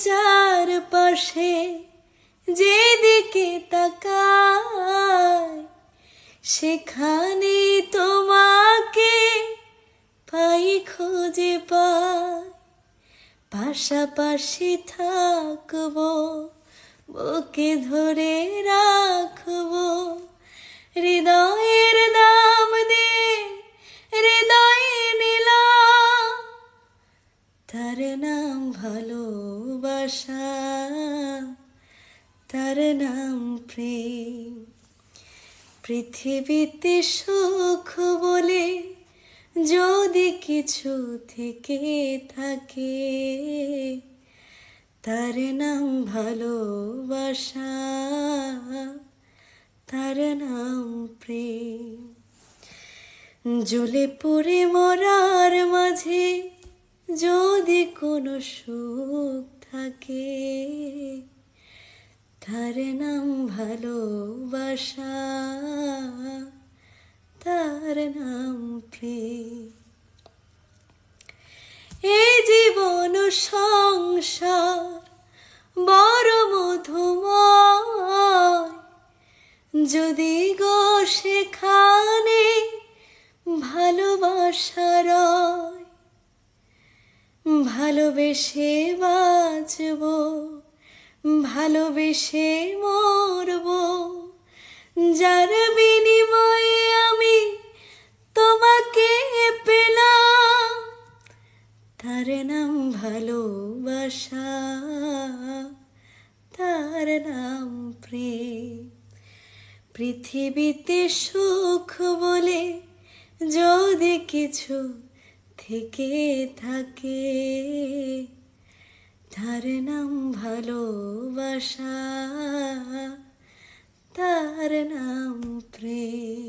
চারপাশে যেদিকে তাকাই সেখানে তোমাকে পাই, খুঁজে পাই। পাশাপাশি থাকবো, বুকে ধরে রাখবো, হৃদয়ের দাম দিয়ে হৃদয়ে নিলাম, তার নাম ভালোবাসা, তার নাম প্রেম। পৃথিবীতে সুখ বলে যদি কিছু থেকে থাকে, তার নাম ভালোবাসা, তার নাম প্রেম। জ্বলে পুড়ে মরার মাঝে যদি কোনো সুখ থাকে, তার নাম ভালোবাসা, তার নাম প্রেম। এই জীবন সংসার বড় মধুময়, যদি গো সেখানে ভালোবাসা রয়। ভালোবেসে বাঁচবো, ভালোবেসে মরবো, যার বিনিময়ে আমি তোমাকে পেলাম, তার নাম ভালোবাসা, তার নাম প্রেম। পৃথিবীতে সুখ বলে যদি কিছু থেকে থাকে, তার নাম ভালোবাসা, তার নাম প্রেম।